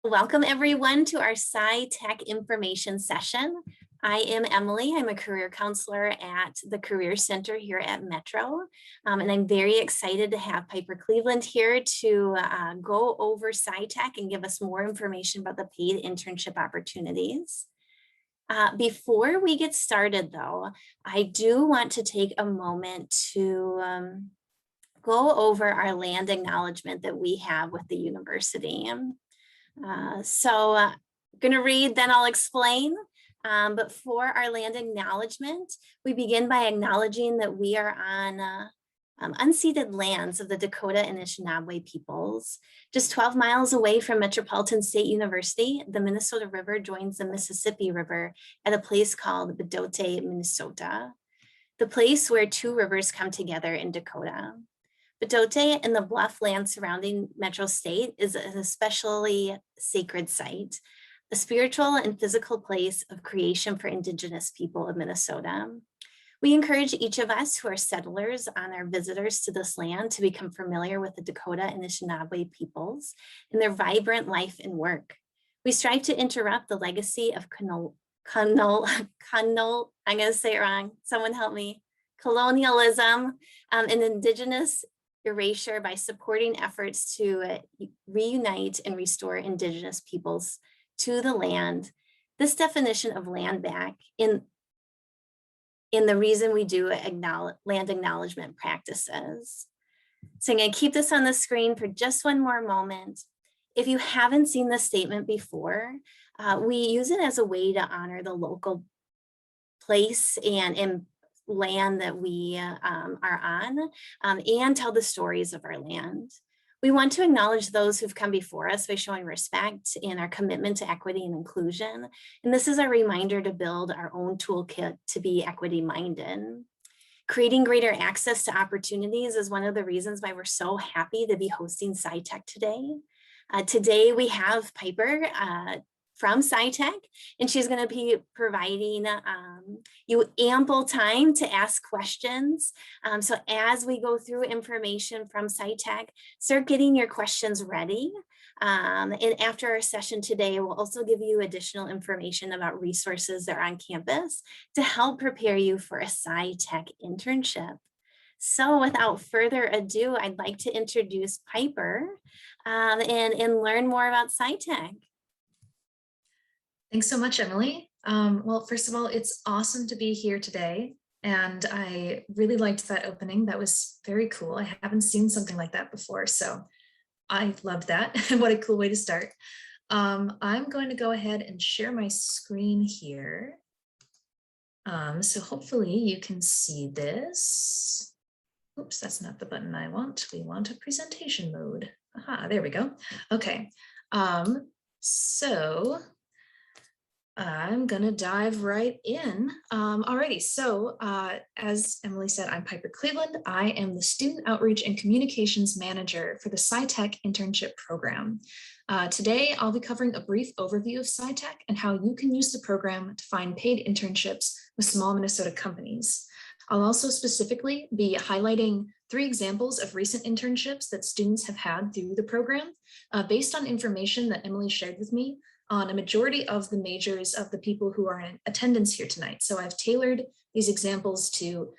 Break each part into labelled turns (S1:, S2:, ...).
S1: Welcome everyone to our SciTech information session. I am Emily. I'm a career counselor at the Career Center here at Metro. And I'm very excited to have Piper Cleveland here to go over SciTech and give us more information about the paid internship opportunities. Before we get started though, I do want to take a moment to go over our land acknowledgement that we have with the university. I'm going to read, then I'll explain. But for our land acknowledgement, we begin by acknowledging that we are on unceded lands of the Dakota and Anishinaabe peoples. Just 12 miles away from Metropolitan State University, the Minnesota River joins the Mississippi River at a place called Bedote, Minnesota, the place where two rivers come together in Dakota. Bedote and the bluff land surrounding Metro State is an especially sacred site, a spiritual and physical place of creation for Indigenous people of Minnesota. We encourage each of us who are settlers on our visitors to this land to become familiar with the Dakota and Anishinaabe peoples and their vibrant life and work. We strive to interrupt the legacy of I'm gonna say it wrong, someone help me, colonialism and Indigenous erasure by supporting efforts to reunite and restore Indigenous peoples to the land. This definition of land back in the reason we do land acknowledgement practices. So I'm going to keep this on the screen for just one more moment. If you haven't seen this statement before, we use it as a way to honor the local place and land that we are on and tell the stories of our land. We want to acknowledge those who've come before us by showing respect and our commitment to equity and inclusion. And this is our reminder to build our own toolkit to be equity minded. Creating greater access to opportunities is one of the reasons why we're so happy to be hosting SciTech today. Today we have Piper from SciTech, and she's going to be providing you ample time to ask questions. So as we go through information from SciTech, start getting your questions ready. And after our session today, we'll also give you additional information about resources that are on campus to help prepare you for a SciTech internship. So without further ado, I'd like to introduce Piper and learn more about SciTech.
S2: Thanks so much, Emily. Well, first of all, it's awesome to be here today. And I really liked that opening. That was very cool. I haven't seen something like that before. So I loved that. What a cool way to start. I'm going to go ahead and share my screen here. So hopefully you can see this. Oops, that's not the button I want. We want a presentation mode. Aha, there we go. Okay. So I'm gonna dive right in. Alrighty, so as Emily said, I'm Piper Cleveland. I am the Student Outreach and Communications Manager for the SciTech Internship Program. Today, I'll be covering a brief overview of SciTech and how you can use the program to find paid internships with small Minnesota companies. I'll also specifically be highlighting 3 examples of recent internships that students have had through the program based on information that Emily shared with me on a majority of the majors of the people who are in attendance here tonight. So I've tailored these examples to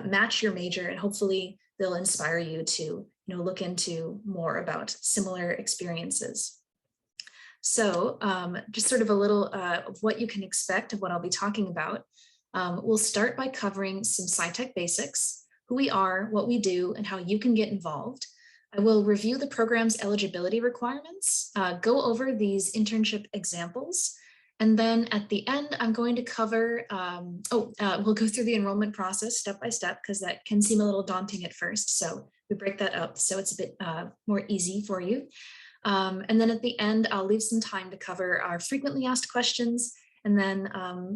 S2: match your major, and hopefully they'll inspire you to look into more about similar experiences. So just sort of a little of what you can expect of what I'll be talking about. We'll start by covering some SciTech basics, who we are, what we do, and how you can get involved. I will review the program's eligibility requirements, go over these internship examples, and then at the end, I'm going to cover, we'll go through the enrollment process step by step, because that can seem a little daunting at first. So we break that up so it's a bit more easy for you. And then at the end, I'll leave some time to cover our frequently asked questions. And then,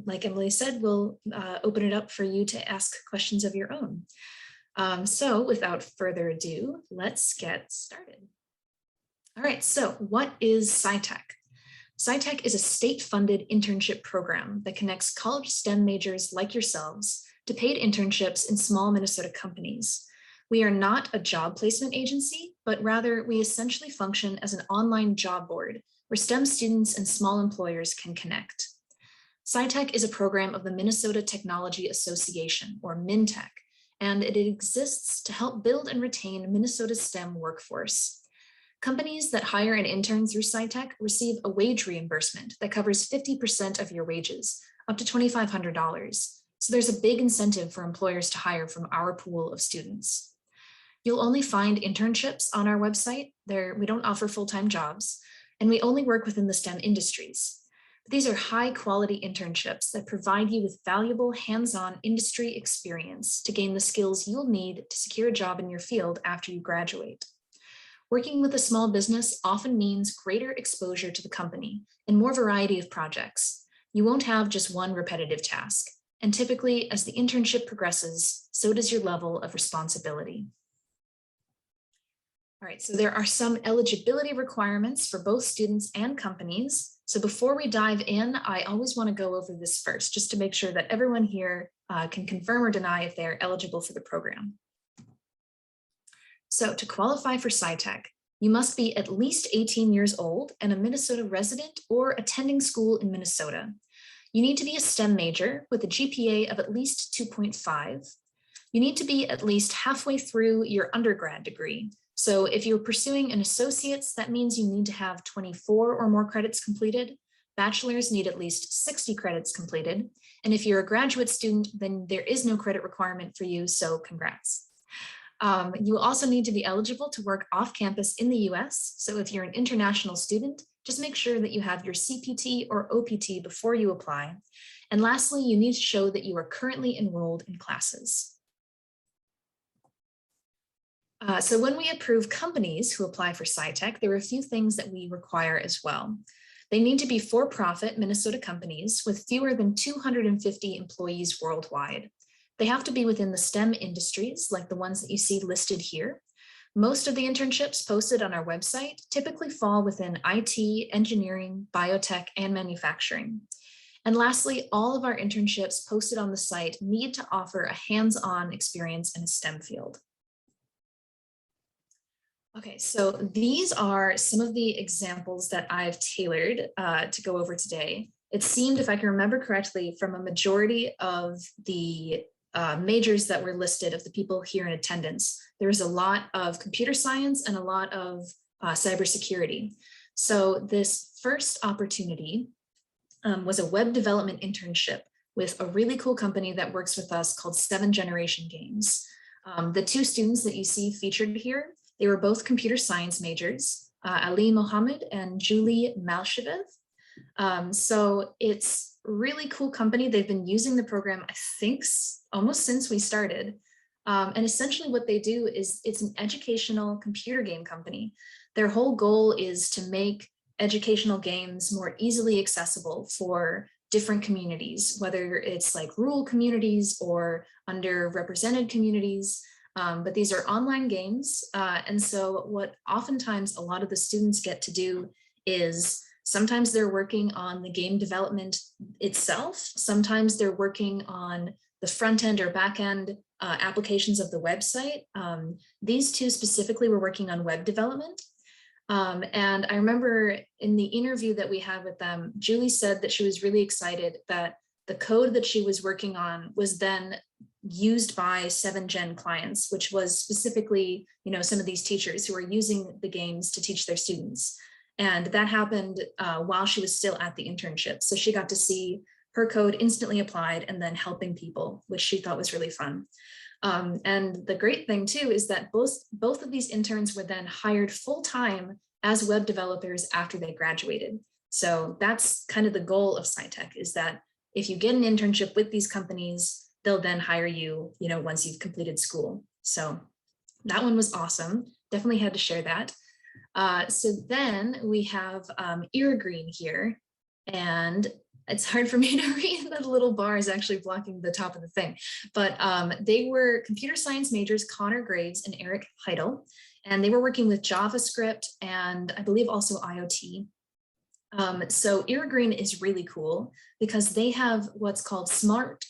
S2: like Emily said, we'll open it up for you to ask questions of your own. So without further ado, let's get started. All right, so what is SciTech? SciTech is a state-funded internship program that connects college STEM majors like yourselves to paid internships in small Minnesota companies. We are not a job placement agency, but rather we essentially function as an online job board where STEM students and small employers can connect. SciTech is a program of the Minnesota Technology Association, or MinTech, and it exists to help build and retain Minnesota's STEM workforce. Companies that hire an intern through SciTech receive a wage reimbursement that covers 50% of your wages, up to $2,500. So there's a big incentive for employers to hire from our pool of students. You'll only find internships on our website. We don't offer full-time jobs, and we only work within the STEM industries. These are high-quality internships that provide you with valuable hands-on industry experience to gain the skills you'll need to secure a job in your field after you graduate. Working with a small business often means greater exposure to the company and more variety of projects. You won't have just one repetitive task, and typically as the internship progresses, so does your level of responsibility. All right, so there are some eligibility requirements for both students and companies. So before we dive in, I always want to go over this first, just to make sure that everyone here can confirm or deny if they are eligible for the program. So to qualify for SciTech, you must be at least 18 years old and a Minnesota resident or attending school in Minnesota. You need to be a STEM major with a GPA of at least 2.5. You need to be at least halfway through your undergrad degree. So if you're pursuing an associate's, that means you need to have 24 or more credits completed. Bachelors need at least 60 credits completed. And if you're a graduate student, then there is no credit requirement for you, so congrats. You also need to be eligible to work off campus in the US. So if you're an international student, just make sure that you have your CPT or OPT before you apply. And lastly, you need to show that you are currently enrolled in classes. So when we approve companies who apply for SciTech, there are a few things that we require as well. They need to be for-profit Minnesota companies with fewer than 250 employees worldwide. They have to be within the STEM industries, like the ones that you see listed here. Most of the internships posted on our website typically fall within IT, engineering, biotech, and manufacturing. And lastly, all of our internships posted on the site need to offer a hands-on experience in a STEM field. Okay, so these are some of the examples that I've tailored to go over today. It seemed, if I can remember correctly, from a majority of the majors that were listed of the people here in attendance, there was a lot of computer science and a lot of cybersecurity. So this first opportunity was a web development internship with a really cool company that works with us called 7 Generation Games. The two students that you see featured here, they were both computer science majors, Ali Mohammed and Julie Malsheveth. So it's a really cool company. They've been using the program, I think, almost since we started. And essentially what they do is it's an educational computer game company. Their whole goal is to make educational games more easily accessible for different communities, whether it's like rural communities or underrepresented communities. But these are online games. And so what oftentimes a lot of the students get to do is sometimes they're working on the game development itself. Sometimes they're working on the front end or back end applications of the website. These two specifically were working on web development. And I remember in the interview that we had with them, Julie said that she was really excited that the code that she was working on was then used by 7 Gen clients, which was specifically, some of these teachers who are using the games to teach their students. And that happened while she was still at the internship. So she got to see her code instantly applied and then helping people, which she thought was really fun. And the great thing too is that both of these interns were then hired full-time as web developers after they graduated. So that's kind of the goal of SciTech, is that if you get an internship with these companies, they'll then hire you, once you've completed school. So that one was awesome. Definitely had to share that. So then we have Green here, and it's hard for me to read. The little bar is actually blocking the top of the thing, but they were computer science majors, Connor Graves and Eric Heidel, and they were working with JavaScript and I believe also IoT. So Green is really cool because they have what's called smart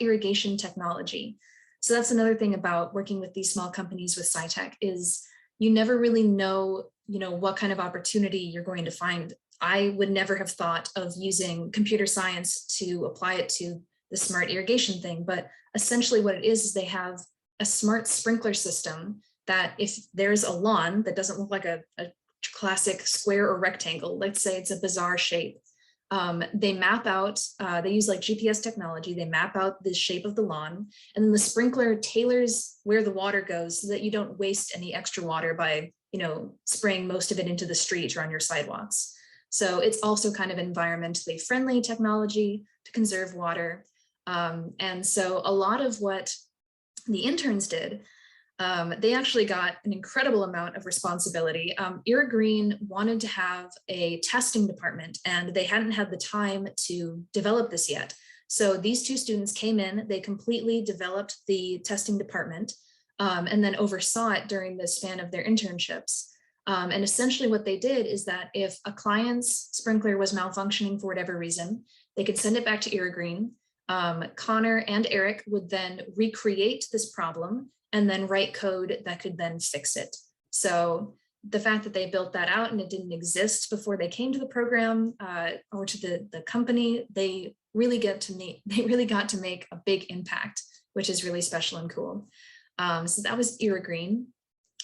S2: irrigation technology. So that's another thing about working with these small companies with SciTech is, you never really know, what kind of opportunity you're going to find. I would never have thought of using computer science to apply it to the smart irrigation thing, but essentially what it is they have a smart sprinkler system that if there's a lawn that doesn't look like a classic square or rectangle, let's say it's a bizarre shape, they map out, they use like GPS technology, they map out the shape of the lawn, and then the sprinkler tailors where the water goes so that you don't waste any extra water by, spraying most of it into the street or on your sidewalks. So it's also kind of environmentally friendly technology to conserve water. And so a lot of what the interns did, they actually got an incredible amount of responsibility. Era Green wanted to have a testing department, and they hadn't had the time to develop this yet. So these two students came in, they completely developed the testing department, and then oversaw it during the span of their internships. And essentially what they did is that if a client's sprinkler was malfunctioning for whatever reason, they could send it back to Era Green. Connor and Eric would then recreate this problem and then write code that could then fix it. So the fact that they built that out and it didn't exist before they came to the program or to the company, they really got to make a big impact, which is really special and cool. So that was Era Green.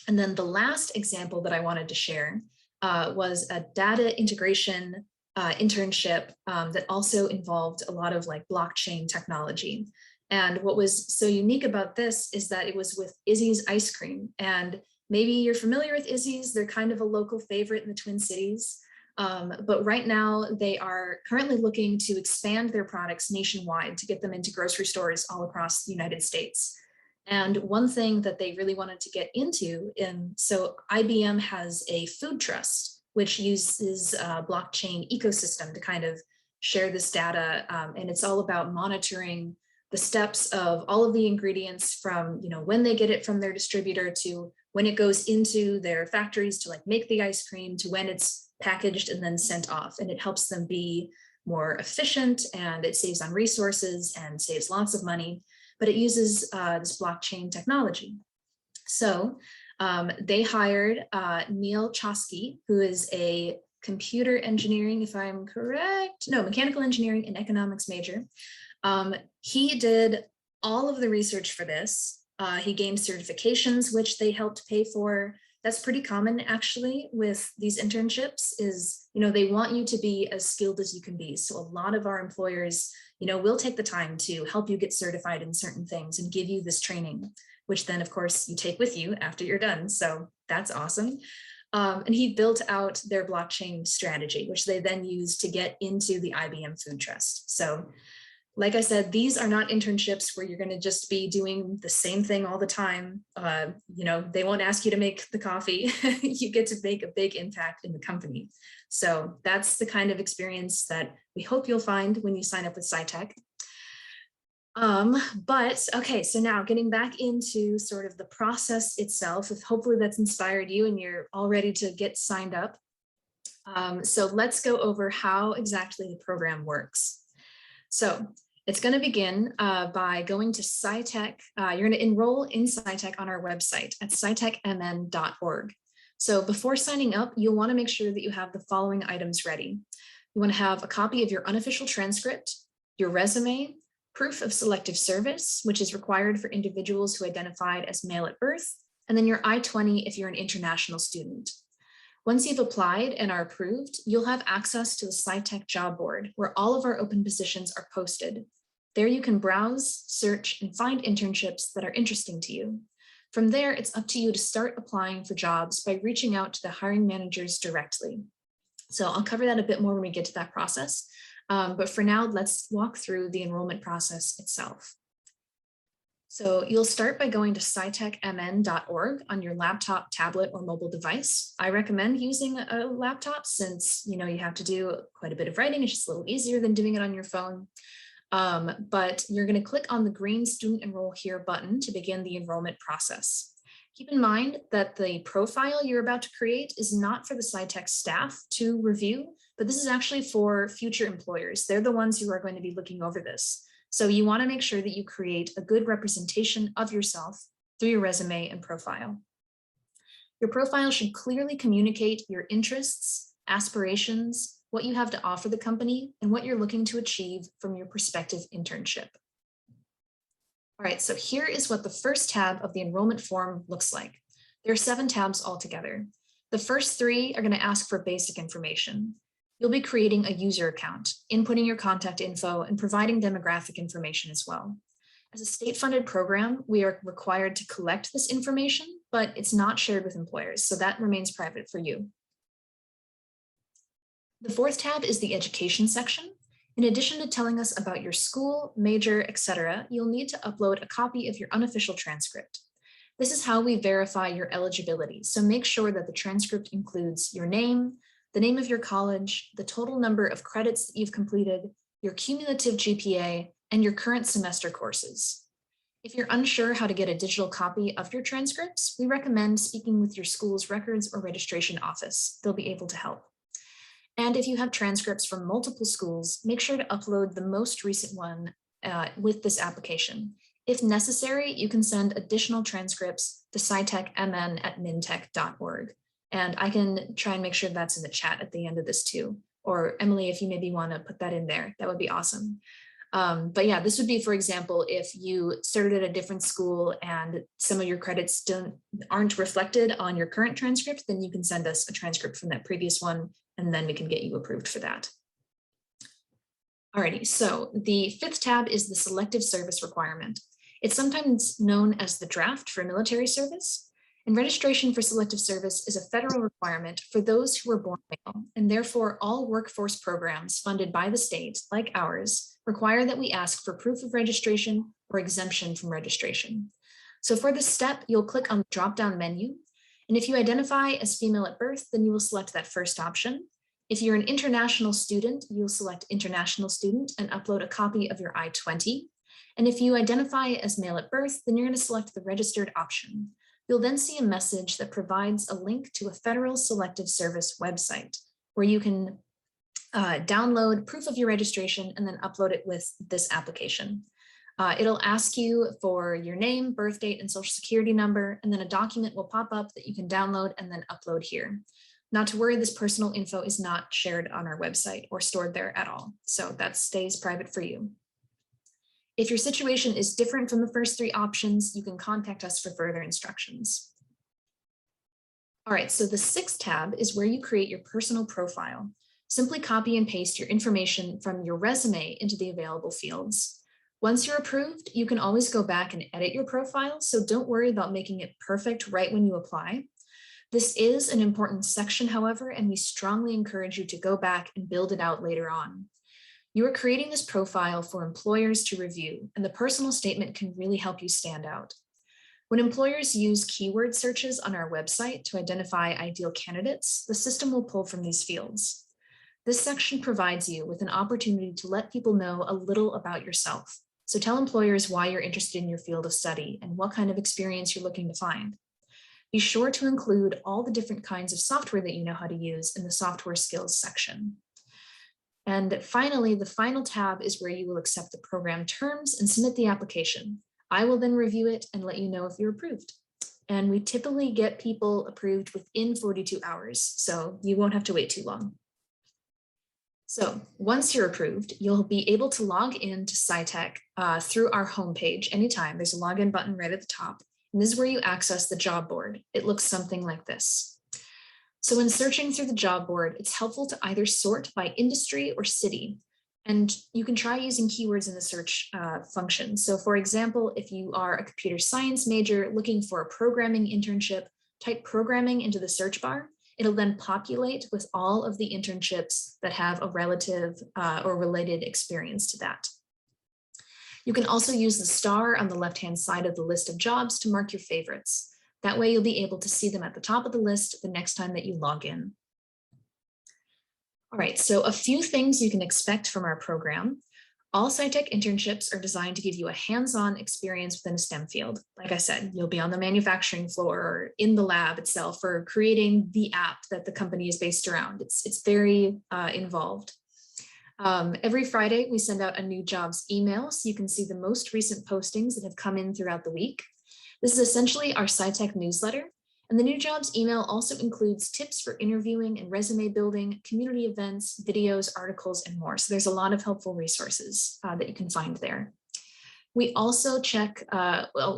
S2: And then the last example that I wanted to share was a data integration internship that also involved a lot of like blockchain technology. And what was so unique about this is that it was with Izzy's Ice Cream. And maybe you're familiar with Izzy's, they're kind of a local favorite in the Twin Cities. But right now they are currently looking to expand their products nationwide to get them into grocery stores all across the United States. And one thing that they really wanted to get into, so IBM has a food trust, which uses a blockchain ecosystem to kind of share this data. And it's all about monitoring the steps of all of the ingredients from, when they get it from their distributor to when it goes into their factories to like make the ice cream to when it's packaged and then sent off. And it helps them be more efficient, and it saves on resources and saves lots of money, but it uses this blockchain technology. So they hired Neil Chosky, who is a computer engineering, if I'm correct, no, mechanical engineering and economics major. He did all of the research for this. He gained certifications, which they helped pay for. That's pretty common actually with these internships is, they want you to be as skilled as you can be. So a lot of our employers, will take the time to help you get certified in certain things and give you this training, which then of course you take with you after you're done. So that's awesome. And he built out their blockchain strategy, which they then used to get into the IBM Food Trust. So like I said, these are not internships where you're going to just be doing the same thing all the time. They won't ask you to make the coffee. You get to make a big impact in the company. So that's the kind of experience that we hope you'll find when you sign up with SciTech. But okay, so now getting back into sort of the process itself, if hopefully that's inspired you and you're all ready to get signed up. So let's go over how exactly the program works. So it's going to begin by going to SciTech. You're going to enroll in SciTech on our website at scitechmn.org. So before signing up, you'll want to make sure that you have the following items ready. You want to have a copy of your unofficial transcript, your resume, proof of selective service, which is required for individuals who identified as male at birth, and then your I-20 if you're an international student. Once you've applied and are approved, you'll have access to the SciTech job board where all of our open positions are posted. There you can browse, search, and find internships that are interesting to you. From there, it's up to you to start applying for jobs by reaching out to the hiring managers directly. So I'll cover that a bit more when we get to that process. But for now, let's walk through the enrollment process itself. So you'll start by going to scitechmn.org on your laptop, tablet, or mobile device. I recommend using a laptop since you have to do quite a bit of writing. It's just a little easier than doing it on your phone. But you're going to click on the green Student Enroll Here button to begin the enrollment process. Keep in mind that the profile you're about to create is not for the SciTech staff to review, but this is actually for future employers. They're the ones who are going to be looking over this. So you want to make sure that you create a good representation of yourself through your resume and profile. Your profile should clearly communicate your interests, aspirations, what you have to offer the company, and what you're looking to achieve from your prospective internship. All right, so here is what the first tab of the enrollment form looks like. There are 7 tabs altogether. The first 3 are going to ask for basic information. You'll be creating a user account, inputting your contact info, and providing demographic information as well. As a state-funded program, we are required to collect this information, but it's not shared with employers, so that remains private for you. The fourth tab is the education section. In addition to telling us about your school, major, etc., you'll need to upload a copy of your unofficial transcript. This is how we verify your eligibility, so make sure that the transcript includes your name, the name of your college, the total number of credits that you've completed, your cumulative GPA, and your current semester courses. If you're unsure how to get a digital copy of your transcripts, we recommend speaking with your school's records or registration office. They'll be able to help. And if you have transcripts from multiple schools, make sure to upload the most recent one with this application. If necessary, you can send additional transcripts to scitechmn@mintech.org. And I can try and make sure that's in the chat at the end of this too. Or Emily, if you maybe want to put that in there, that would be awesome. But yeah, this would be, for example, if you started at a different school and some of your credits aren't reflected on your current transcript, then you can send us a transcript from that previous one, and then we can get you approved for that. Alrighty, so the 5th tab is the Selective Service requirement. It's sometimes known as the draft for military service. And registration for selective service is a federal requirement for those who are born male, and therefore all workforce programs funded by the state, like ours, require that we ask for proof of registration or exemption from registration. So for this step, you'll click on the drop-down menu, and if you identify as female at birth, then you will select that first option. If you're an international student, you'll select international student and upload a copy of your I-20. And if you identify as male at birth, then you're going to select the registered option. You'll then see a message that provides a link to a federal selective service website where you can download proof of your registration and then upload it with this application. It'll ask you for your name, birth date, and social security number, and then a document will pop up that you can download and then upload here. Not to worry, this personal info is not shared on our website or stored there at all, so that stays private for you. If your situation is different from the first 3 options, you can contact us for further instructions. All right, so the 6th tab is where you create your personal profile. Simply copy and paste your information from your resume into the available fields. Once you're approved, you can always go back and edit your profile, so don't worry about making it perfect right when you apply. This is an important section, however, and we strongly encourage you to go back and build it out later on. You are creating this profile for employers to review, and the personal statement can really help you stand out. When employers use keyword searches on our website to identify ideal candidates, the system will pull from these fields. This section provides you with an opportunity to let people know a little about yourself. So tell employers why you're interested in your field of study and what kind of experience you're looking to find. Be sure to include all the different kinds of software that you know how to use in the software skills section. And finally, the final tab is where you will accept the program terms and submit the application. I will then review it and let you know if you're approved. And we typically get people approved within 42 hours, so you won't have to wait too long. So once you're approved, you'll be able to log in to SciTech through our homepage anytime. There's a login button right at the top, and this is where you access the job board. It looks something like this. So when searching through the job board, it's helpful to either sort by industry or city, and you can try using keywords in the search function. So for example, if you are a computer science major looking for a programming internship, type programming into the search bar. It'll then populate with all of the internships that have a relative or related experience to that. You can also use the star on the left-hand side of the list of jobs to mark your favorites. That way you'll be able to see them at the top of the list the next time that you log in. All right, so a few things you can expect from our program. All SciTech internships are designed to give you a hands-on experience within a STEM field. Like I said, you'll be on the manufacturing floor or in the lab itself or creating the app that the company is based around. It's very involved. Every Friday, we send out a new jobs email so you can see the most recent postings that have come in throughout the week. This is essentially our SciTech newsletter, And the new jobs email also includes tips for interviewing and resume building, community events, videos, articles, and more. So there's a lot of helpful resources that you can find there. We also check,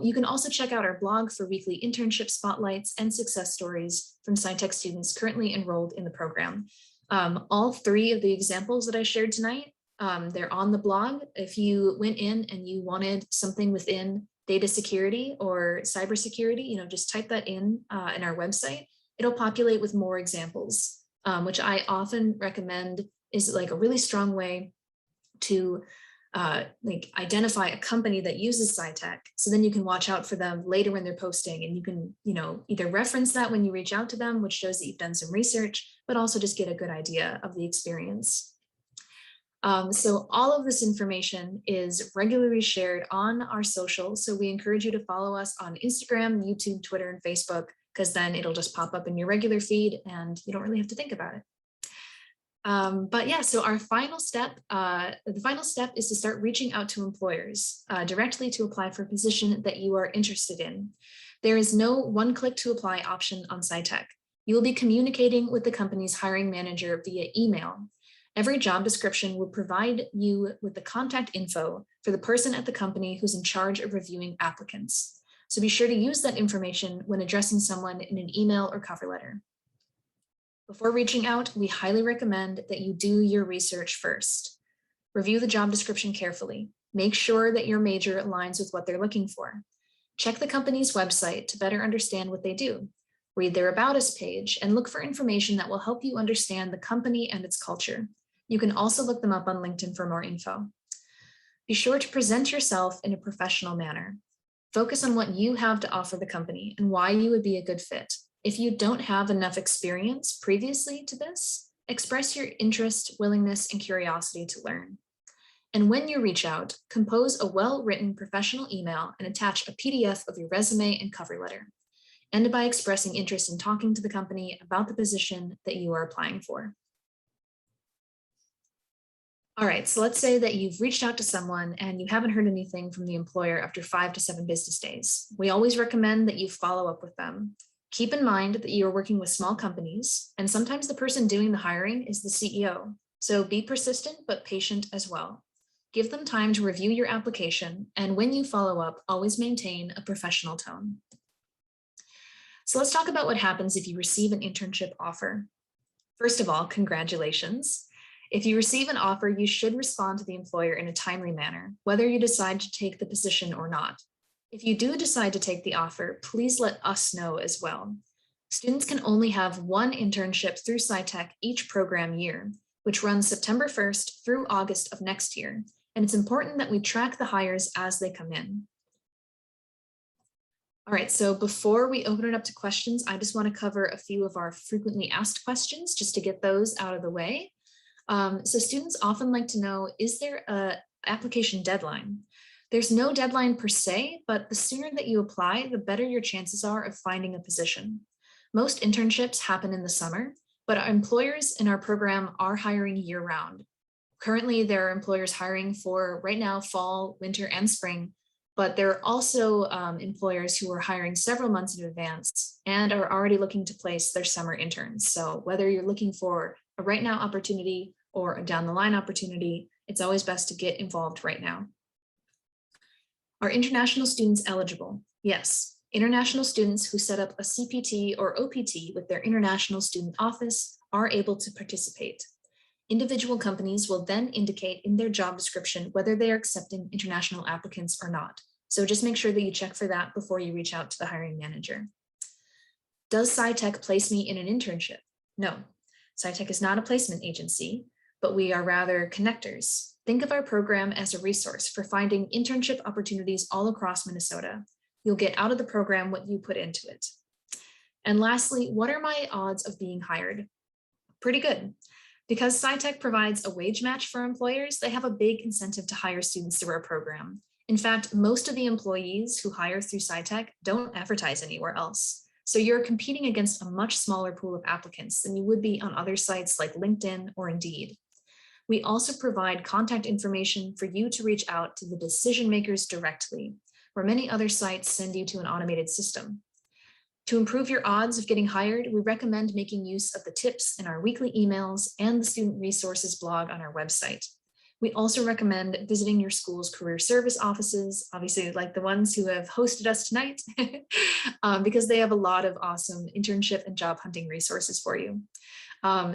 S2: you can also check out our blog for weekly internship spotlights and success stories from SciTech students currently enrolled in the program. All three of the examples that I shared tonight, they're on the blog. If you went in and you wanted something within data security or cybersecurity, just type that in our website. It'll populate with more examples, which I often recommend is like a really strong way to identify a company that uses SciTech. So then you can watch out for them later when they're posting, and you can, either reference that when you reach out to them, which shows that you've done some research, but also just get a good idea of the experience. So all of this information is regularly shared on our social. So we encourage you to follow us on Instagram, YouTube, Twitter, and Facebook, because then it'll just pop up in your regular feed and you don't really have to think about it. But yeah, so our final step, the final step is to start reaching out to employers directly to apply for a position that you are interested in. There is no one-click to apply option on SciTech. You will be communicating with the company's hiring manager via email. Every job description will provide you with the contact info for the person at the company who's in charge of reviewing applicants. So be sure to use that information when addressing someone in an email or cover letter. Before reaching out, we highly recommend that you do your research first. Review the job description carefully. Make sure that your major aligns with what they're looking for. Check the company's website to better understand what they do. Read their About Us page and look for information that will help you understand the company and its culture. You can also look them up on LinkedIn for more info. Be sure to present yourself in a professional manner. Focus on what you have to offer the company and why you would be a good fit. If you don't have enough experience previously to this, express your interest, willingness, and curiosity to learn. And when you reach out, compose a well-written professional email and attach a PDF of your resume and cover letter. End by expressing interest in talking to the company about the position that you are applying for. All right, so let's say that you've reached out to someone and you haven't heard anything from the employer after 5 to 7 business days. We always recommend that you follow up with them. Keep in mind that you are working with small companies, and sometimes the person doing the hiring is the CEO. So be persistent, but patient as well. Give them time to review your application, and when you follow up, always maintain a professional tone. So let's talk about what happens if you receive an internship offer. First of all, congratulations. If you receive an offer, you should respond to the employer in a timely manner, whether you decide to take the position or not. If you do decide to take the offer, please let us know as well. Students can only have one internship through SciTech each program year, which runs September 1st through August of next year, and it's important that we track the hires as they come in. All right, so before we open it up to questions, I just want to cover a few of our frequently asked questions just to get those out of the way. So students often like to know, is there an application deadline? There's no deadline per se, but the sooner that you apply, the better your chances are of finding a position. Most internships happen in the summer, but our employers in our program are hiring year-round. Currently, there are employers hiring for right now, fall, winter, and spring, but there are also employers who are hiring several months in advance and are already looking to place their summer interns. So whether you're looking for a right now opportunity or a down the line opportunity, it's always best to get involved right now. Are international students eligible? Yes, international students who set up a CPT or OPT with their international student office are able to participate. Individual companies will then indicate in their job description whether they are accepting international applicants or not. So just make sure that you check for that before you reach out to the hiring manager. Does SciTech place me in an internship? No, SciTech is not a placement agency, but we are rather connectors. Think of our program as a resource for finding internship opportunities all across Minnesota. You'll get out of the program what you put into it. And lastly, what are my odds of being hired? Pretty good. Because SciTech provides a wage match for employers, they have a big incentive to hire students through our program. In fact, most of the employees who hire through SciTech don't advertise anywhere else. So you're competing against a much smaller pool of applicants than you would be on other sites like LinkedIn or Indeed. We also provide contact information for you to reach out to the decision makers directly, where many other sites send you to an automated system. To improve your odds of getting hired, we recommend making use of the tips in our weekly emails and the student resources blog on our website. We also recommend visiting your school's career service offices, obviously like the ones who have hosted us tonight, because they have a lot of awesome internship and job hunting resources for you.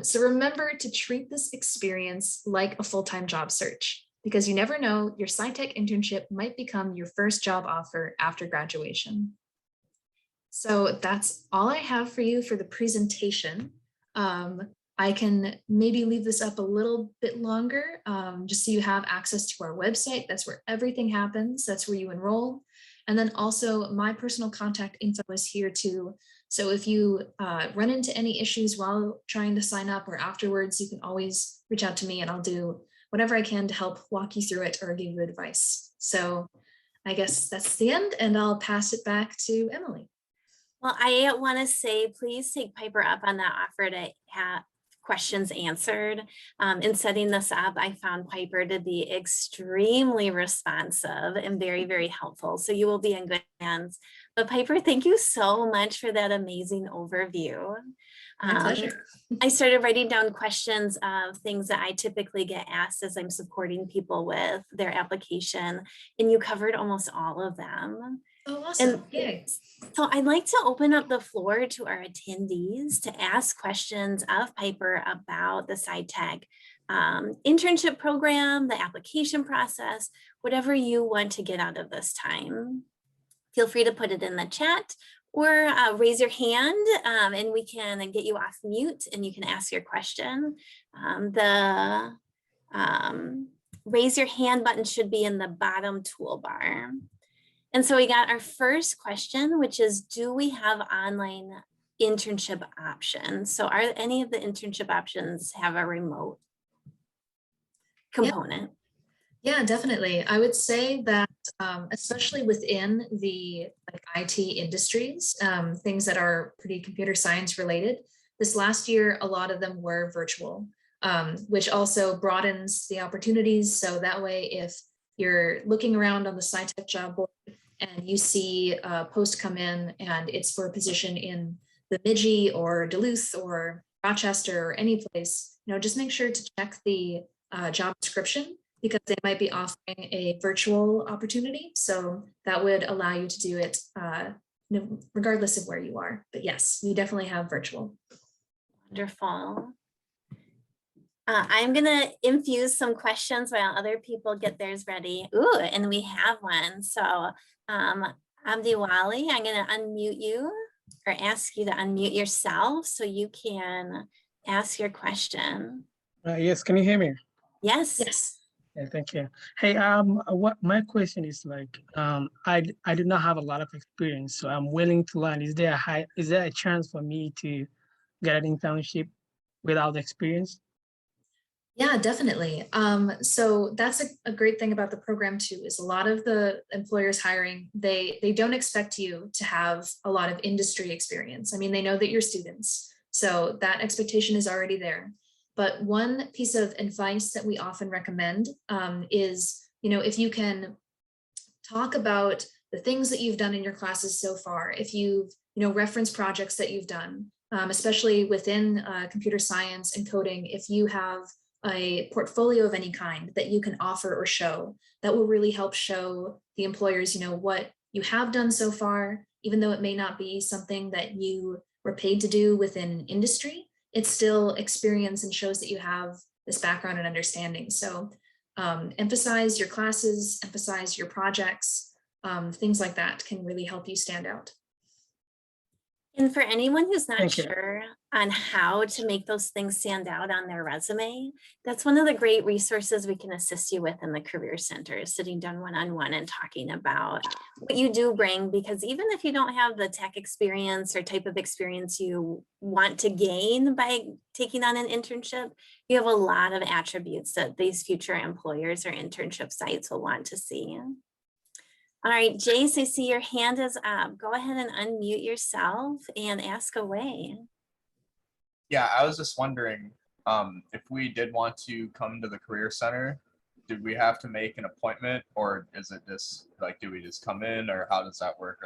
S2: So remember to treat this experience like a full-time job search, because you never know, your SciTech internship might become your first job offer after graduation. So that's all I have for you for the presentation. I can maybe leave this up a little bit longer, just so you have access to our website. That's where everything happens. That's where you enroll. And then also my personal contact info is here too. So if you run into any issues while trying to sign up or afterwards, you can always reach out to me and I'll do whatever I can to help walk you through it or give you advice. So I guess that's the end, and I'll pass it back to Emily.
S1: Well, I want to say, please take Piper up on that offer to have questions answered. In setting this up, I found Piper to be extremely responsive and very, very helpful. So you will be in good hands. But Piper, thank you so much for that amazing overview.
S2: My pleasure.
S1: I started writing down questions of things that I typically get asked as I'm supporting people with their application, and you covered almost all of them.
S2: Oh, awesome. Yay.
S1: So I'd like to open up the floor to our attendees to ask questions of Piper about the SciTech internship program, the application process, whatever you want to get out of this time. Feel free to put it in the chat or raise your hand and we can get you off mute and you can ask your question. The raise your hand button should be in the bottom toolbar. And so we got our first question, which is, do we have online internship options? So are any of the internship options have a remote component?
S2: Yeah, definitely. I would say that especially within the IT industries, things that are pretty computer science related, this last year, a lot of them were virtual, which also broadens the opportunities. So that way, if you're looking around on the SciTech job board and you see a post come in and it's for a position in Bemidji or Duluth or Rochester or any place, just make sure to check the job description, because they might be offering a virtual opportunity. So that would allow you to do it regardless of where you are. But yes, we definitely have virtual.
S1: Wonderful. I'm going to infuse some questions while other people get theirs ready. Ooh, and we have one. So Abdiwali, I'm going to unmute you or ask you to unmute yourself so you can ask your question.
S3: Yes, can you hear me?
S1: Yes.
S2: Yes.
S3: Yeah, thank you. Hey, what my question is like, I do not have a lot of experience, so I'm willing to learn. Is there a chance for me to get an internship without experience?
S2: Yeah, definitely. So that's a great thing about the program too, is a lot of the employers hiring, they don't expect you to have a lot of industry experience. I mean, they know that you're students, so that expectation is already there. But one piece of advice that we often recommend is, if you can talk about the things that you've done in your classes so far, if you've, reference projects that you've done, especially within computer science and coding, if you have a portfolio of any kind that you can offer or show, that will really help show the employers, what you have done so far, even though it may not be something that you were paid to do within industry, it's still experience and shows that you have this background and understanding. So emphasize your classes, emphasize your projects, things like that can really help you stand out.
S1: And for anyone who's not sure on how to make those things stand out on their resume, that's one of the great resources we can assist you with in the Career Center, sitting down one-on-one and talking about what you do bring, because even if you don't have the tech experience or type of experience you want to gain by taking on an internship, you have a lot of attributes that these future employers or internship sites will want to see. All right, Jace, I see your hand is up. Go ahead and unmute yourself and ask away.
S4: Yeah, I was just wondering if we did want to come to the Career Center, did we have to make an appointment, or is it just like, do we just come in, or how does that work?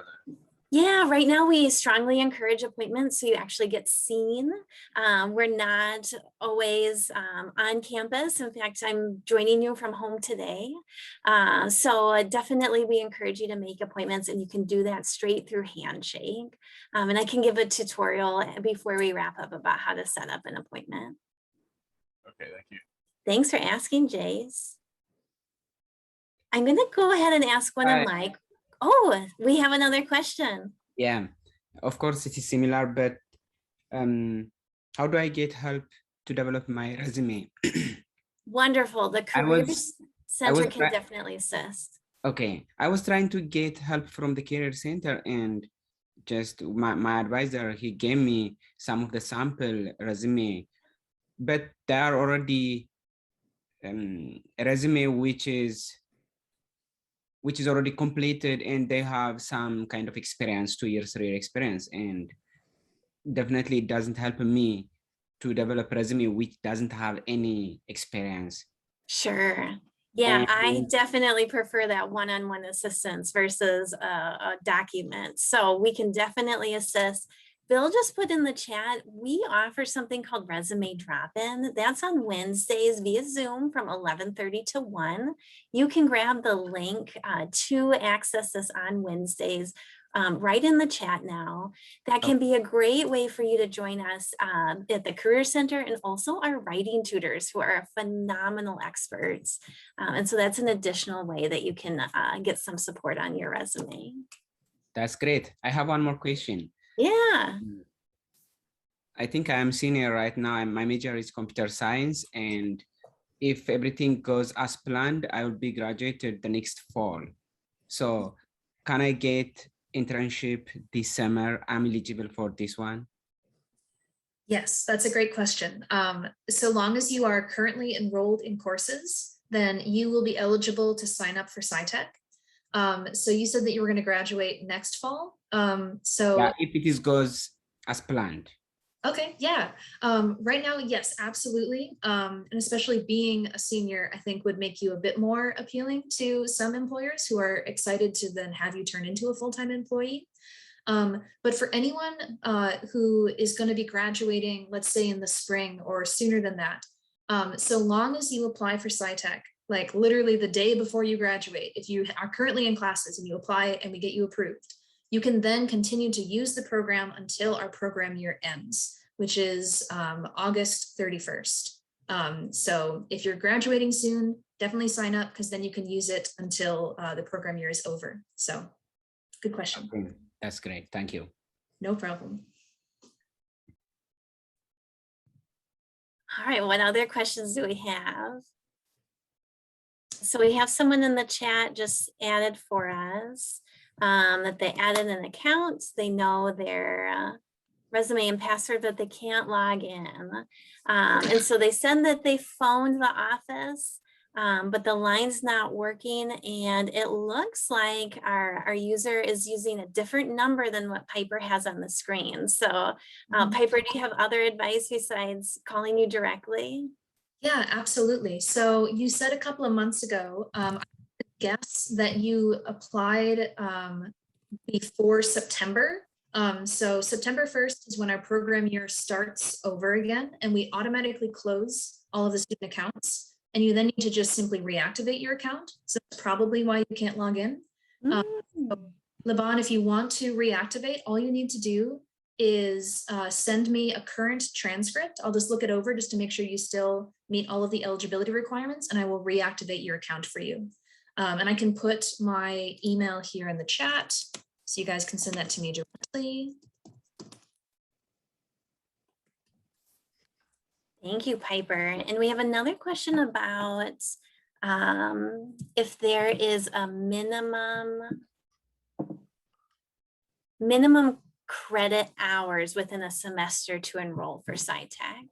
S1: Yeah, right now we strongly encourage appointments so you actually get seen. We're not always on campus. In fact, I'm joining you from home today. So definitely we encourage you to make appointments, and you can do that straight through Handshake. And I can give a tutorial before we wrap up about how to set up an appointment.
S4: Okay, thank you.
S1: Thanks for asking, Jace. I'm going to go ahead and ask one of my. Oh, we have another question.
S5: Yeah, of course it is similar, but how do I get help to develop my resume?
S1: Wonderful. The Career Center can definitely assist.
S5: Okay, I was trying to get help from the Career Center, and just my advisor, he gave me some of the sample resume, but they are already a resume which is already completed, and they have some kind of experience, 2 years real experience, and definitely it doesn't help me to develop a resume which doesn't have any experience.
S1: Sure. Yeah,
S5: And
S1: I definitely prefer that one-on-one assistance versus a document. So we can definitely assist. Bill just put in the chat, we offer something called Resume Drop-In. That's on Wednesdays via Zoom from 11:30 to 1. You can grab the link to access this on Wednesdays right in the chat now. That can be a great way for you to join us at the Career Center, and also our writing tutors who are phenomenal experts. And so that's an additional way that you can get some support on your resume.
S5: that's great. I have one more question.
S1: Yeah.
S5: I think I am senior right now, and my major is computer science. And if everything goes as planned, I will be graduated the next fall. So can I get internship this summer? I'm eligible for this one.
S2: Yes, that's a great question. So long as you are currently enrolled in courses, then you will be eligible to sign up for SciTech. So you said that you were going to graduate next fall.
S5: Yeah, if it goes as planned.
S2: Okay, yeah. Right now, yes, absolutely. And especially being a senior, I think would make you a bit more appealing to some employers who are excited to then have you turn into a full-time employee. But for anyone who is going to be graduating, let's say in the spring or sooner than that, so long as you apply for SciTech, like literally the day before you graduate, if you are currently in classes and you apply and we get you approved, you can then continue to use the program until our program year ends, which is August 31st. So if you're graduating soon, definitely sign up, because then you can use it until the program year is over. So good question.
S5: Okay, that's great. Thank you.
S2: No problem.
S1: All right, what other questions do we have? So we have someone in the chat just added for us that they added an account. They know their resume and password, but they can't log in. And so they said that they phoned the office, but the line's not working. And it looks like our user is using a different number than what Piper has on the screen. So Piper, do you have other advice besides calling you directly?
S2: Yeah, absolutely. So you said a couple of months ago, I guess that you applied before September. So September 1st is when our program year starts over again, and we automatically close all of the student accounts, and you then need to just simply reactivate your account. So that's probably why you can't log in. So, Laban, if you want to reactivate, all you need to do is send me a current transcript. I'll just look it over just to make sure you still meet all of the eligibility requirements, and I will reactivate your account for you. And I can put my email here in the chat, so you guys can send that to me directly.
S1: Thank you, Piper. And we have another question about if there is a minimum credit hours within a semester to enroll for SciTech.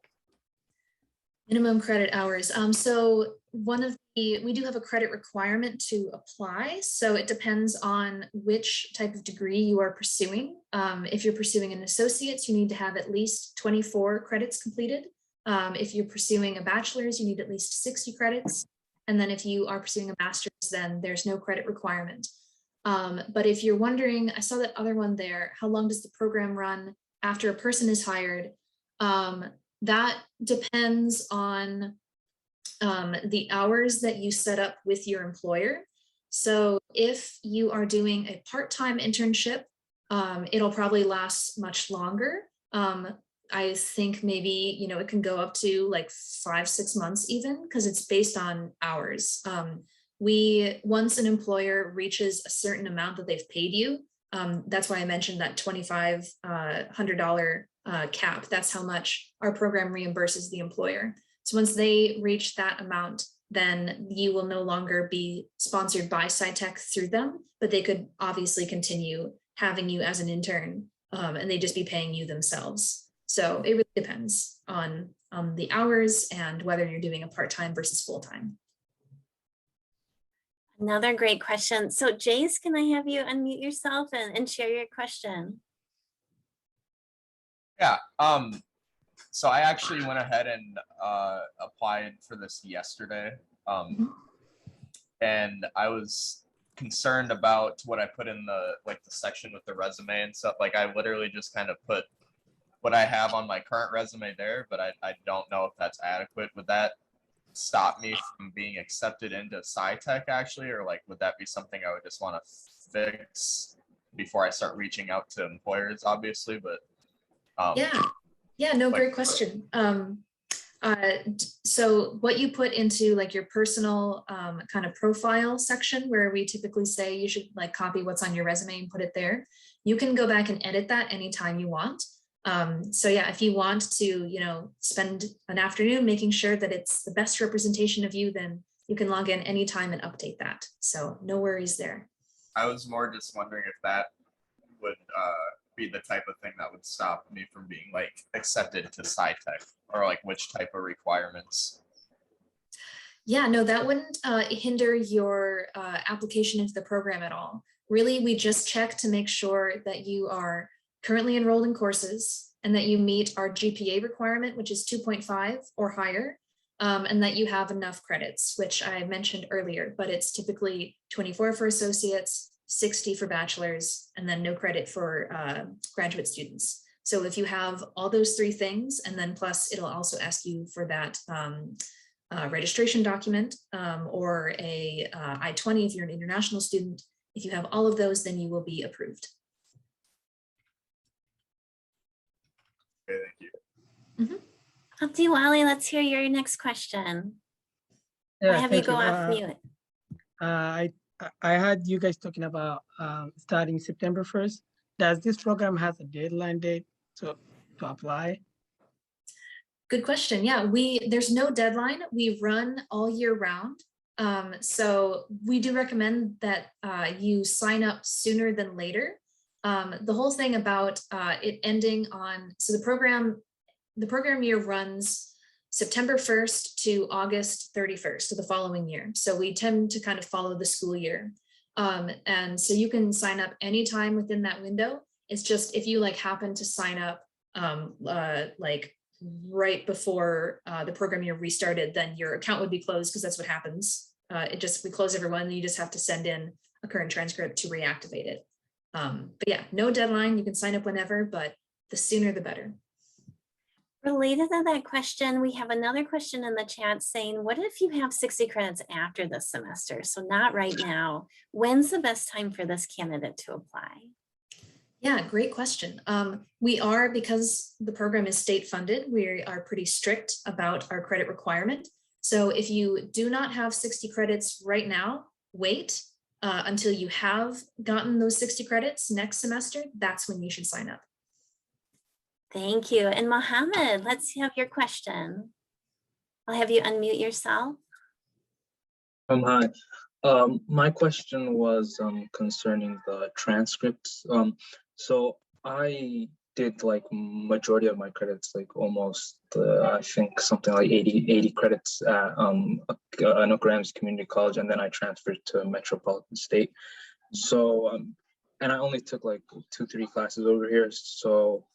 S2: Minimum credit hours. So we do have a credit requirement to apply. So it depends on which type of degree you are pursuing. If you're pursuing an associate's, you need to have at least 24 credits completed. If you're pursuing a bachelor's, you need at least 60 credits. And then if you are pursuing a master's, then there's no credit requirement. But if you're wondering, I saw that other one there, how long does the program run after a person is hired? That depends on the hours that you set up with your employer. So if you are doing a part-time internship, it'll probably last much longer. I think maybe, you know, it can go up to like 5-6 months even, because it's based on hours. Once an employer reaches a certain amount that they've paid you, that's why I mentioned that $2,500 cap. That's how much our program reimburses the employer. So once they reach that amount, then you will no longer be sponsored by SciTech through them, but they could obviously continue having you as an intern, and they'd just be paying you themselves. So it really depends on the hours and whether you're doing a part-time versus full-time.
S1: Another great question. So Jace, can I have you unmute yourself and share your question?
S4: Yeah. So I actually went ahead and applied for this yesterday. And I was concerned about what I put in the section with the resume and stuff. Like I literally just kind of put what I have on my current resume there, but I don't know if that's adequate. Would that stop me from being accepted into SciTech actually? Or like, would that be something I would just want to fix before I start reaching out to employers, obviously? But
S2: yeah, no, great question. So what you put into like your personal kind of profile section, where we typically say you should like copy what's on your resume and put it there, you can go back and edit that anytime you want. So yeah, if you want to, you know, spend an afternoon making sure that it's the best representation of you, then you can log in anytime and update that. So no worries there.
S4: I was more just wondering if that would be the type of thing that would stop me from being like accepted to SciTech, or like which type of requirements.
S2: Yeah, no, that wouldn't hinder your application into the program at all. Really, we just check to make sure that you are currently enrolled in courses and that you meet our GPA requirement, which is 2.5 or higher, and that you have enough credits, which I mentioned earlier, but it's typically 24 for associates, 60 for bachelors, and then no credit for graduate students. So if you have all those three things, and then plus it'll also ask you for that registration document or a I-20 if you're an international student. If you have all of those, then you will be approved.
S4: Okay, thank you.
S1: Abdiwali, let's hear your next question.
S3: Yeah,
S1: I'll have you
S3: thank
S1: go off mute.
S3: I heard you guys talking about starting September 1st. Does this program have a deadline date to apply?
S2: Good question. Yeah, there's no deadline. We run all year round. So we do recommend that you sign up sooner than later. The whole thing about it ending on, so the program year runs September 1st to August 31st of the following year. So we tend to kind of follow the school year. And so you can sign up anytime within that window. It's just if you like happen to sign up like right before the program year restarted, then your account would be closed, because that's what happens. We close everyone, and you just have to send in a current transcript to reactivate it. But yeah, no deadline. You can sign up whenever, but the sooner the better.
S1: Related to that question, we have another question in the chat saying, what if you have 60 credits after this semester? So not right now. When's the best time for this candidate to apply?
S2: Yeah, great question. Because the program is state funded, we are pretty strict about our credit requirement. So if you do not have 60 credits right now, wait until you have gotten those 60 credits next semester. That's when you should sign up.
S1: Thank you. And Mohammed, let's have your question. I'll have you unmute yourself.
S6: Hi. My question was concerning the transcripts. So I did like majority of my credits, like almost I think something like 80 credits at Grimes Community College, and then I transferred to Metropolitan State. So and I only took like 2-3 classes over here. So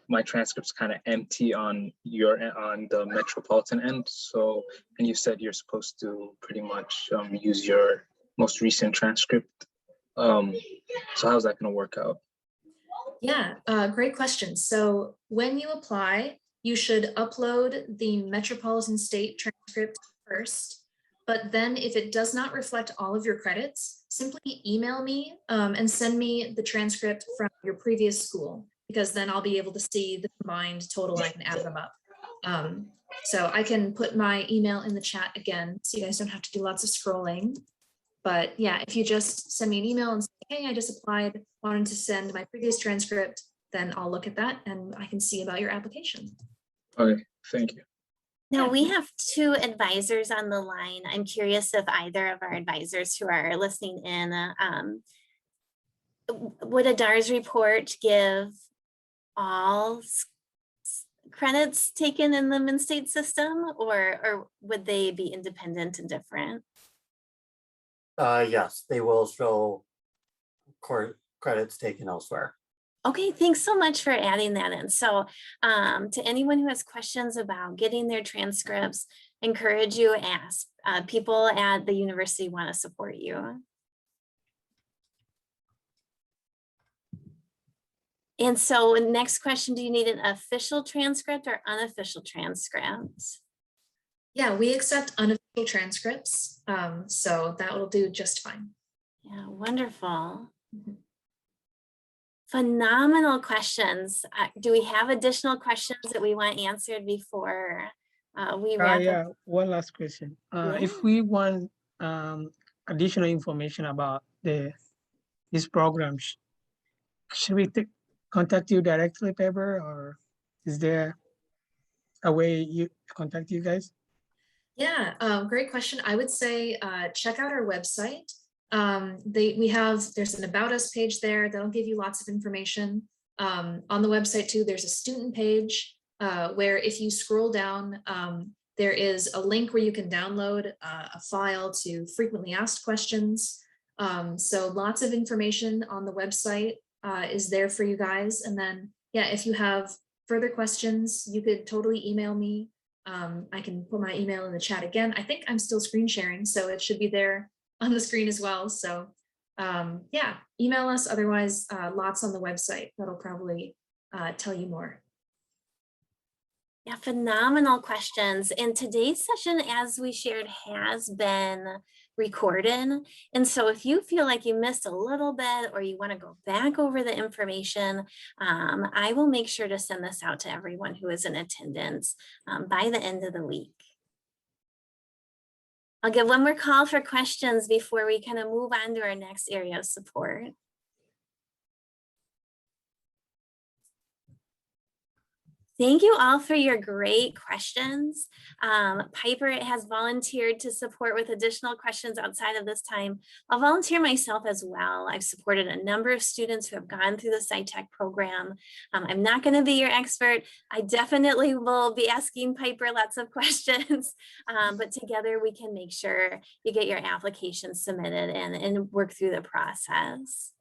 S6: my transcript's kind of empty on the Metropolitan end. So, and you said you're supposed to pretty much use your most recent transcript So how's that going to work out?
S2: Yeah, great question. So when you apply, you should upload the Metropolitan State transcript first. But then if it does not reflect all of your credits, simply email me and send me the transcript from your previous school, because then I'll be able to see the combined total and I can add them up. So I can put my email in the chat again, so you guys don't have to do lots of scrolling. But yeah, if you just send me an email and say, hey, I just applied, wanted to send my previous transcript, then I'll look at that and I can see about your application.
S6: Okay, thank you.
S1: Now we have two advisors on the line. I'm curious if either of our advisors who are listening in, would a DARS report give all credits taken in the min-state system, or would they be independent and different?
S7: Yes, they will show credits taken elsewhere.
S1: Okay, thanks so much for adding that in. So to anyone who has questions about getting their transcripts, encourage you to ask. People at the university want to support you. And so next question, do you need an official transcript or unofficial transcript?
S2: Yeah, we accept unofficial transcripts, so that will do just fine.
S1: Yeah, wonderful. Phenomenal questions. Do we have additional questions that we want answered before we wrap
S3: Yeah,
S1: up?
S3: one last question.
S1: Yeah.
S3: If we want additional information about this program, should we contact you directly, Pepper, or is there a way you contact you guys?
S2: Yeah, great question. I would say check out our website. There's an About Us page there that'll give you lots of information. On the website too, there's a student page where if you scroll down, there is a link where you can download a file to frequently asked questions. So lots of information on the website is there for you guys. And then, yeah, if you have further questions, you could totally email me. I can put my email in the chat again. I think I'm still screen sharing, so it should be there on the screen as well. So yeah, email us. Otherwise, lots on the website that'll probably tell you more.
S1: Yeah, phenomenal questions. And today's session, as we shared, has been recorded. And so if you feel like you missed a little bit or you want to go back over the information, I will make sure to send this out to everyone who is in attendance by the end of the week. I'll give one more call for questions before we kind of move on to our next area of support. Thank you all for your great questions. Piper has volunteered to support with additional questions outside of this time. I'll volunteer myself as well. I've supported a number of students who have gone through the SciTech program. I'm not going to be your expert. I definitely will be asking Piper lots of questions, but together we can make sure you get your application submitted and work through the process.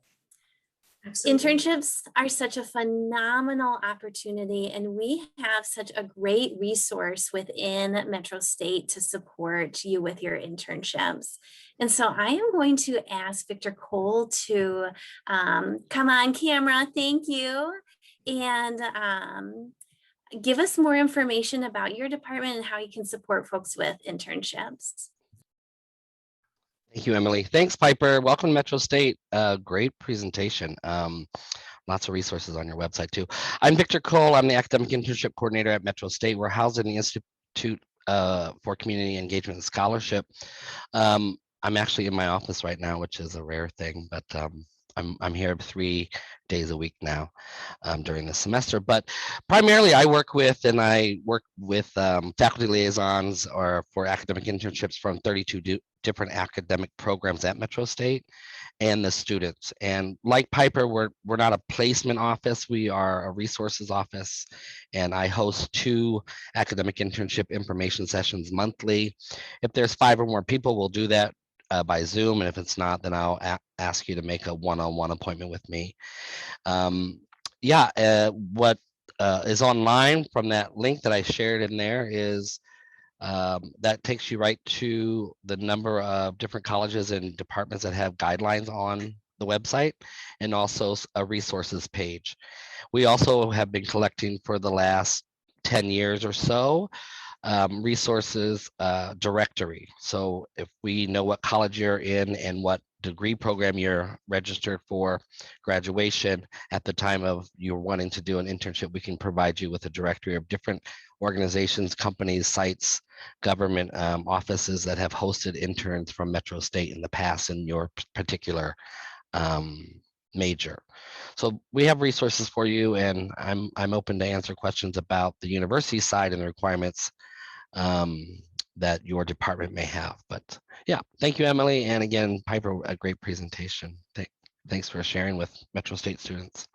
S2: Absolutely.
S1: Internships are such a phenomenal opportunity, and we have such a great resource within Metro State to support you with your internships. And so I am going to ask Victor Cole to come on camera, thank you, and give us more information about your department and how you can support folks with internships.
S8: Thank you, Emily. Thanks, Piper. Welcome to Metro State. Great presentation. Lots of resources on your website too. I'm Victor Cole. I'm the Academic Internship Coordinator at Metro State. We're housed in the Institute for Community Engagement and Scholarship. I'm actually in my office right now, which is a rare thing, but I'm here 3 days a week now during the semester. But primarily I work with faculty liaisons or for academic internships from 32 different academic programs at Metro State and the students. And like Piper, we're not a placement office, we are a resources office. And I host 2 academic internship information sessions monthly. If there's 5 or more people, we'll do that by Zoom. And if it's not, then I'll ask you to make a one-on-one appointment with me. What is online from that link that I shared in there is that takes you right to the number of different colleges and departments that have guidelines on the website, and also a resources page. We also have been collecting for the last 10 years or so resources directory. So if we know what college you're in and what degree program you're registered for graduation at the time of you wanting to do an internship, we can provide you with a directory of different organizations, companies, sites, government offices that have hosted interns from Metro State in the past in your particular major. So we have resources for you, and I'm open to answer questions about the university side and the requirements that your department may have. But yeah, thank you, Emily. And again, Piper, a great presentation. Thanks for sharing with Metro State students.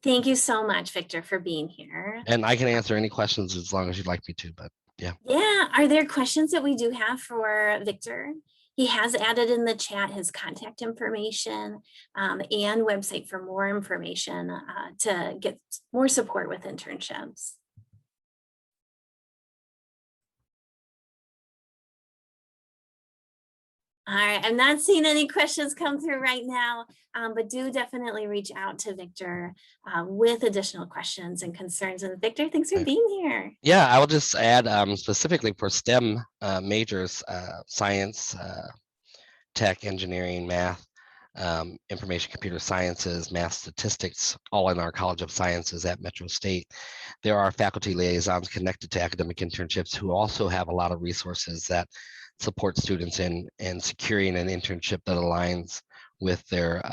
S1: Thank you so much, Victor, for being here.
S8: And I can answer any questions as long as you'd like me to, but yeah.
S1: Yeah, are there questions that we do have for Victor? He has added in the chat his contact information and website for more information to get more support with internships. All right, I'm not seeing any questions come through right now, but do definitely reach out to Victor with additional questions and concerns. And Victor, thanks for being here.
S8: Yeah, I will just add specifically for STEM majors, science, tech, engineering, math, information computer sciences, math, statistics, all in our College of Sciences at Metro State. There are faculty liaisons connected to academic internships who also have a lot of resources that support students in securing an internship that aligns with their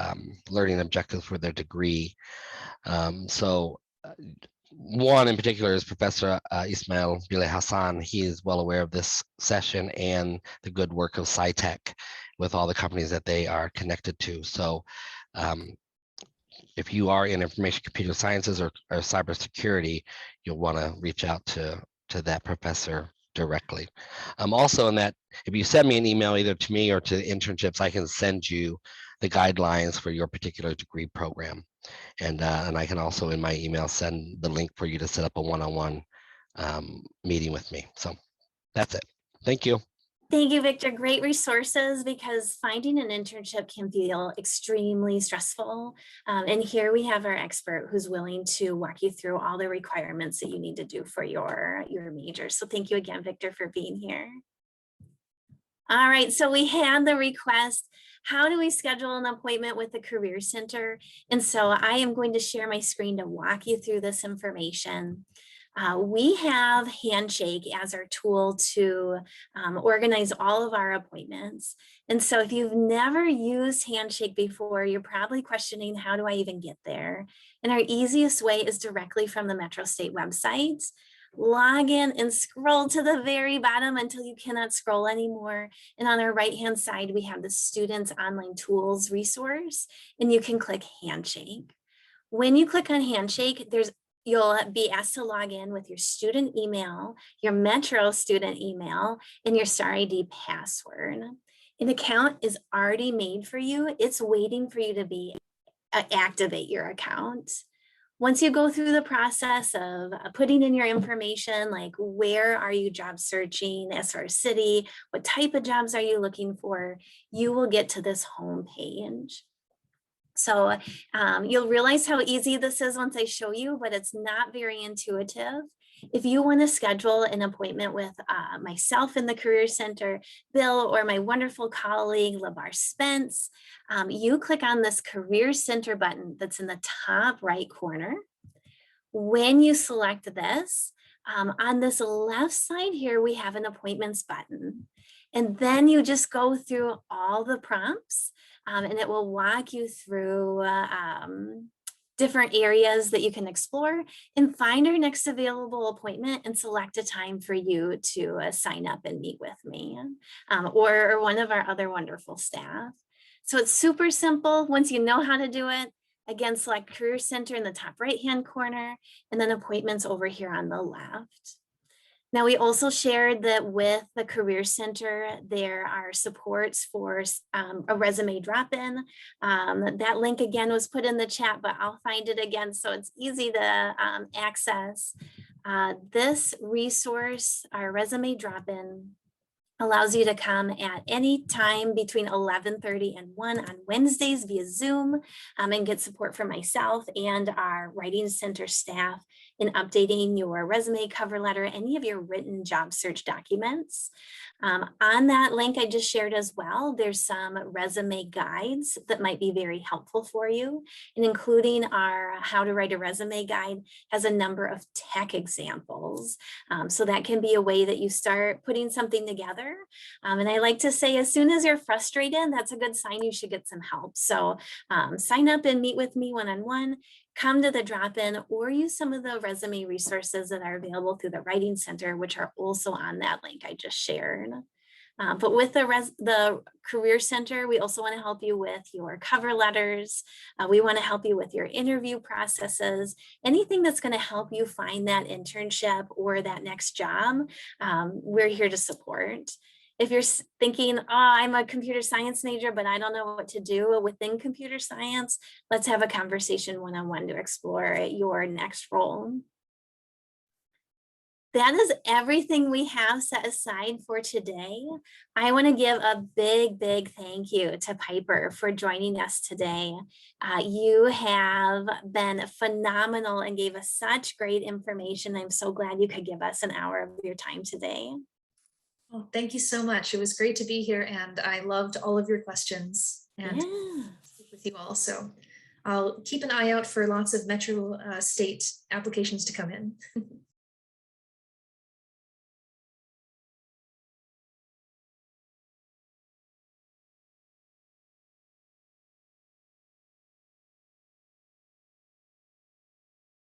S8: learning objectives for their degree. So one in particular is Professor Ismail Bile Hassan. He is well aware of this session and the good work of SciTech with all the companies that they are connected to. So if you are in information computer sciences or cybersecurity, you'll want to reach out to that professor directly. Also in that, if you send me an email either to me or to Internships, I can send you the guidelines for your particular degree program. And I can also in my email send the link for you to set up a one-on-one meeting with me. So that's it. Thank you.
S1: Thank you, Victor. Great resources, because finding an internship can feel extremely stressful. And here we have our expert who's willing to walk you through all the requirements that you need to do for your major. So thank you again, Victor, for being here. All right, so we had the request. How do we schedule an appointment with the Career Center? And so I am going to share my screen to walk you through this information. We have Handshake as our tool to organize all of our appointments. And so if you've never used Handshake before, you're probably questioning, how do I even get there? And our easiest way is directly from the Metro State website. Log in and scroll to the very bottom until you cannot scroll anymore. And on our right-hand side, we have the Students Online Tools resource, and you can click Handshake. When you click on Handshake, you'll be asked to log in with your student email, your Metro student email, and your Star ID password. An account is already made for you. It's waiting for you to activate your account. Once you go through the process of putting in your information, like where are you job searching as far as city, what type of jobs are you looking for, you will get to this home page. So you'll realize how easy this is once I show you, but it's not very intuitive. If you want to schedule an appointment with myself in the Career Center, Bill, or my wonderful colleague, Labar Spence, you click on this Career Center button that's in the top right corner. When you select this, on this left side here, we have an appointments button. And then you just go through all the prompts. And it will walk you through different areas that you can explore and find our next available appointment and select a time for you to sign up and meet with me or one of our other wonderful staff. So it's super simple. Once you know how to do it, again, select Career Center in the top right-hand corner and then appointments over here on the left. Now, we also shared that with the Career Center, there are supports for a resume drop-in. That link again was put in the chat, but I'll find it again so it's easy to access. This resource, our resume drop-in, allows you to come at any time between 11:30 and 1 on Wednesdays via Zoom, and get support from myself and our Writing Center staff in updating your resume, cover letter, any of your written job search documents. On that link I just shared as well, there's some resume guides that might be very helpful for you, and including our How to Write a Resume guide has a number of tech examples. So that can be a way that you start putting something together. And I like to say, as soon as you're frustrated, that's a good sign you should get some help. So sign up and meet with me one-on-one, come to the drop-in, or use some of the resume resources that are available through the Writing Center, which are also on that link I just shared. But with the Career Center, we also want to help you with your cover letters. We want to help you with your interview processes, anything that's going to help you find that internship or that next job. We're here to support. If you're thinking, oh, I'm a computer science major, but I don't know what to do within computer science, let's have a conversation one-on-one to explore your next role. That is everything we have set aside for today. I want to give a big, big thank you to Piper for joining us today. You have been phenomenal and gave us such great information. I'm so glad you could give us an hour of your time today.
S2: Well, thank you so much. It was great to be here, and I loved all of your questions and speak with you all. So I'll keep an eye out for lots of Metro State applications to come in.